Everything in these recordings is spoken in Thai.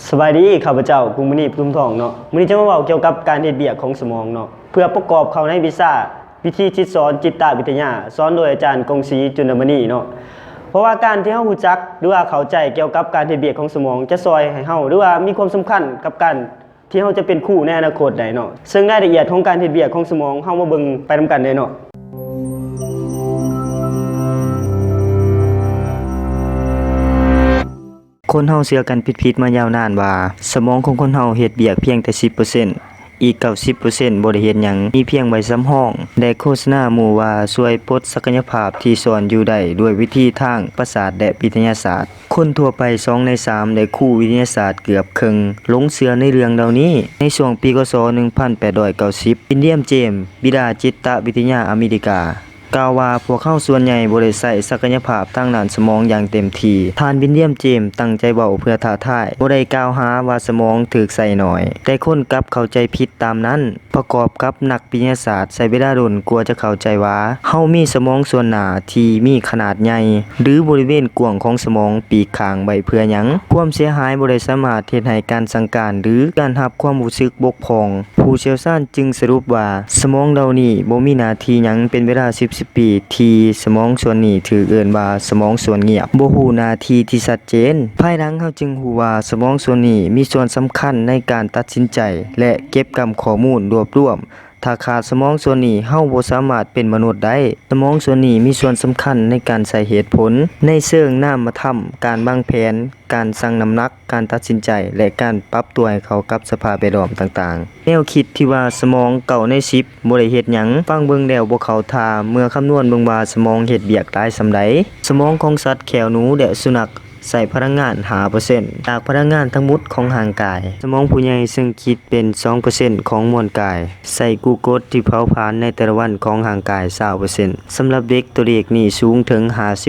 สบายดีข้าพเจ้ากรุงมณีปทุมทองเนาะมื้อนี้จะมาเว้าเกี่ยวกับการเฮ็ดเวียกของสมองเนาะเพื่อประกอบเข้าในวิชาวิธีคิดสอนจิตวิทยาสอนโดยอาจารย์กงศรีจุลมณีเนาะเพราะว่าการที่เฮารู้จักหรือว่าเข้าใจเกี่ยวกับการเฮ็ดเวียกของสมองจะช่วยให้เฮาหรือว่ามีความสำคัญกับการที่เฮาจะเป็นครูในอนาคตได้เนาะซึ่งรายละเอียดของการเฮ็ดเวียกของสมองเฮามาเบิ่งไปนำกันเลยเนาะคนเฮาเชื่อกันผิดๆมายาวนานว่าสมองของคนเฮาเฮ็ดเวียกเพียงแต่ 10% อีก 90% บ่ได้เฮ็ดหยังมีเพียงไว้สำห้องได้โฆษณาหมู่ว่าช่วยปลดศักยภาพที่ซ่อนอยู่ได้ด้วยวิธีทางประสาทและวิทยาศาสตร์คนทั่วไป2ใน3ได้ครูวิทยาศาสตร์เกือบครึ่งหลงเชื่อในเรื่องเหล่านี้ในช่วงปีคศ1890วิลเลียมเจมส์บิดาจิตวิทยาอเมริกากล่าวว่าพวกเขาส่วนใหญ่บ่ได้ใช้ศักยภาพทางด้านสมองอย่างเต็มที่ท่านวิลเลียมเจมส์ตั้งใจเว้าเพื่อท้าทายบ่ได้กล่าวหาว่าสมองถูกใส่น้อยแต่คนกลับเข้าใจผิดตามนั้นประกอบกับนักวิทยาศาสตร์ใช้เวลาดนกว่าจะเข้าใจว่าเฮามีสมองส่วนหน้าที่มีขนาดใหญ่หรือบริเวณกว้างของสมองปีกข้างไว้เพื่อหยังความเสียหายบ่ได้สามารถเฮ็ดให้การสั่งการหรือการรับความรู้สึกบกพร่องผู้เชี่ยวชาญจึงสรุปว่าสมองเหล่านี้บ่มีหน้าที่หยังเป็นเวลา10 ปีที่สมองส่วนนี้ถือเอิ้นว่าสมองส่วนเงียบบ่ฮู้หน้าที่ที่ชัดเจนภายหลังเฮาจึงฮู้ว่าสมองส่วนนี้มีส่วนสำคัญในการตัดสินใจและเก็บกำข้อมูลรวบรวมถ้าขาดสมองส่วนนี้เฮาบ่สามารถเป็นมนุษย์ได้สมองส่วนนี้มีส่วนสำคัญในการใช้เหตุผลในเชิงนามธรรมการวางแผนการชั่งน้ำหนักการตัดสินใจและการปรับตัวให้เข้ากับสภาพแวดล้อมต่างๆแนวคิดที่ว่าสมอง9ใน10บ่ได้เฮ็ดหยังฟังเบิ่งแล้วบ่เข้าท่าเมื่อคำนวณเบิ่งว่าสมองเฮ็ดเวียกหลายส่ำใดสมองของสัตว์แขวหนูและสุนัขใส่พลังงาน 5% จากพลังงานทั้งหมดของร่างกายสมองผู้ใหญ่ซึ่งคิดเป็น 2% ของมวลกายใส่กลูโคสที่เผาผลาญในแต่ละวันของร่างกาย 20% สำหรับเด็กตัวเลขนี้สูงถึง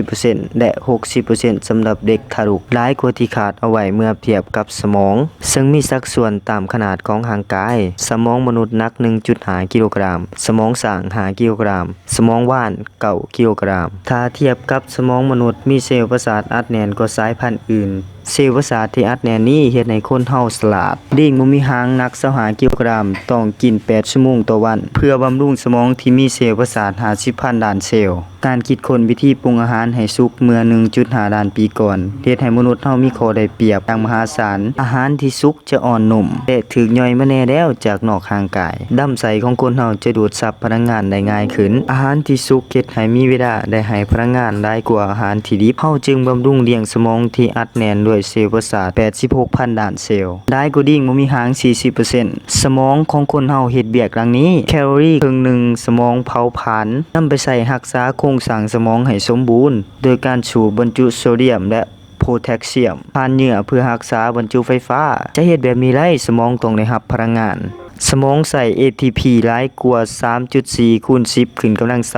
50% และ 60% สำหรับเด็กทารกหลายกว่าที่คาดเอาไว้เมื่อเทียบกับสมองซึ่งมีสัดส่วนตามขนาดของร่างกายสมองมนุษย์หนัก 1.5 กิโลกรัมสมองช้าง5กิโลกรัมสมองว่าน9กิโลกรัมถ้าเทียบกับสมองมนุษย์มีเซลล์ประสาทอัดแน่นกว่าสายพันธุ์อื่นเซลล์ประสาทที่อัดแน่นนี้เฮ็ดให้คนเฮาฉลาดลิงบ่มีหางหนัก25กิโลกรัมต้องกิน8ชั่วโมงต่อวันเพื่อบำรุงสมองที่มีเซลล์ประสาท50,000ล้านเซลล์การคิดค้นวิธีปรุงอาหารให้สุกเมื่อ 1.5 ล้านปีก่อนเฮ็ดให้มนุษย์เฮามีข้อได้เปรียบอย่างมหาศาลอาหารที่สุกจะอ่อนนุ่มและถูกย่อยมาแน่แล้วจากนอกร่างกายลำไส้ของคนเฮาจะดูดซับพลังงานได้ง่ายขึ้นอาหารที่สุกเฮ็ดให้มีเวลาได้ให้พลังงานหลายกว่าอาหารที่ดิบเฮาจึงบำรุงเลี้ยงสมองที่อัดแน่นด้วยเซลล์ประสาท 86,000 ล้านเซลล์ได้กว่าดิ่งบ่มีหาง 40% สมองของคนเฮาเฮ็ดเวียกดังนี้แคลอรี่ครึ่งหนึ่งสมองเผาผลาญนำไปใช้รักษาโครงสร้างสมองให้สมบูรณ์โดยการสูบบรรจุโซเดียมและโพแทสเซียมผ่านเหงื่อเพื่อรักษาบรรจุไฟฟ้าจะเฮ็ดแบบนี้ได้สมองต้องได้รับพลังงานสมองใส่ ATP หลายกว่า 3.4 คูณ 10 ขึ้นกำลัง21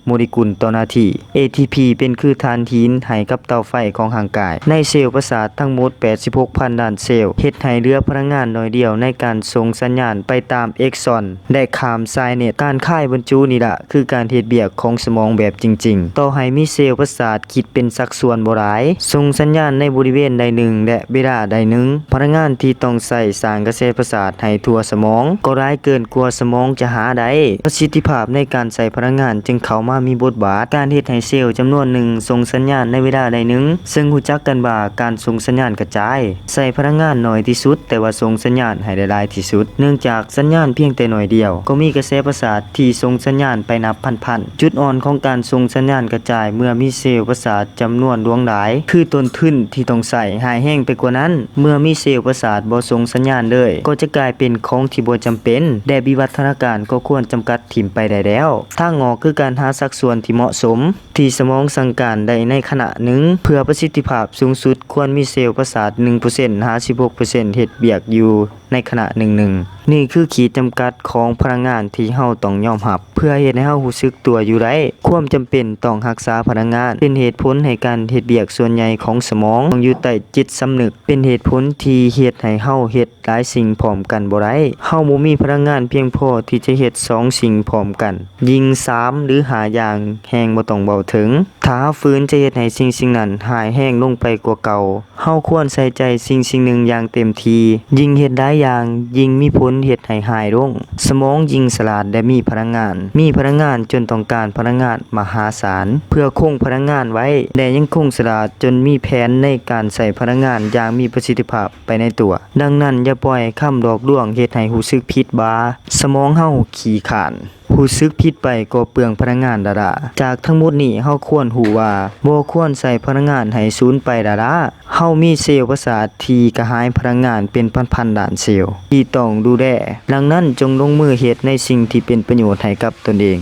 โมเลกุลต่อนาที ATP เป็นคือธาตุหินให้กับเตาไฟของร่างกายในเซลล์ประสาททั้งหมด 86,000 ล้านเซลล์เฮ็ดให้เหลือพลังงานน้อยเดียวในการส่งสัญญาณไปตามเอ็กซอนและข้ามสายเน็ตการค่ายบรรจุนี่ล่ะคือการเฮ็ดเวียกของสมองแบบจริงๆต่อให้มีเซลล์ประสาทคิดเป็นสัดส่วนบ่หลายส่งสัญญาณในบริเวณใดหนึ่งและเวลาใดหนึ่งพลังงานที่ต้องใช้สร้างกระแสประสาทให้ทั่วสมองก็หลายเกินกว่าสมองจะหาได้ประสิทธิภาพในการใช้พลังงานจึงเข้ามามีบทบาทการเฮ็ดให้เซลล์จำนวนหนึ่งส่งสัญญาณในเวลาใดหนึ่งซึ่งรู้จักกันว่าการส่งสัญญาณกระจายใช้พลังงานน้อยที่สุดแต่ว่าส่งสัญญาณให้ได้หลายที่สุดเนื่องจากสัญญาณเพียงแต่น้อยเดียวก็มีกระแสประสาทที่ส่งสัญญาณไปนับพันๆจุดอ่อนของการส่งสัญญาณกระจายเมื่อมีเซลล์ประสาทจำนวนหลวงหลายคือต้นทุนที่ต้องใช้หายแห้งไปกว่านั้นเมื่อมีเซลล์ประสาทบ่ส่งสัญญาณเลยก็จะกลายเป็นของที่บ่จำเป็นและวิวัฒนาการก็ควรจำกัดถิ่มไปได้แล้วทางออกคือการหาสัดส่วนที่เหมาะสมที่สมองสั่งการได้ในขณะหนึ่งเพื่อประสิทธิภาพสูงสุดควรมีเซลล์ประสาท 1% 56% เฮ็ดเวียกอยู่ในขณะหนึ่งนี่คือขีดจำกัดของพลังงานที่เฮาต้องยอมรับเพื่อเฮ็ดให้เฮารู้สึกตัวอยู่ได้ความจำเป็นต้องรักษาพลังงานเป็นเหตุผลให้การเฮ็ดเวียกส่วนใหญ่ของสมองต้องอยู่ใต้จิตสำนึกเป็นเหตุผลที่เฮ็ดให้เฮาเฮ็ดหลายสิ่งพร้อมกันบ่ได้เฮาบ่มีพลังงานเพียงพอที่จะเฮ็ด2สิ่งพร้อมกันยิง3หรือหา อย่างแห้งบ่ต้องเบาถึงถ้าเฮาฝืนจะเฮ็ดให้สิ่งนั้นหายแห้งลงไปกว่าเก่าเฮาควรใส่ใจสิ่งหนึ่งอย่างเต็มที่ยิ่งเฮ็ดได้อย่างยิ่งมีผลเฮ็ดให้หายลงสมองยิ่งฉลาดและมีพลังงานจนต้องการพลังงานมหาศาลเพื่อคงพลังงานไว้และยังคงฉลาดจนมีแผนในการใส่พลังงานอย่างมีประสิทธิภาพไปในตัวดังนั้นอย่าปล่อยคำหลอกลวงเฮ็ดให้รู้สึกผิดว่าสมองเฮาขี้ข้านรู้สึกผิดไปก็เปลืองพลังงานดาจากทั้งหมดนี้เฮาควรรู้ว่าบ่ควรใส่พลังงานให้สูญไปดาเฮามีเซลล์ประสาทที่กระหายพลังงานเป็นพันๆล้านเซลล์ที่ต้องดูแลดังนั้นจงลงมือเฮ็ดในสิ่งที่เป็นประโยชน์ให้กับตนเอง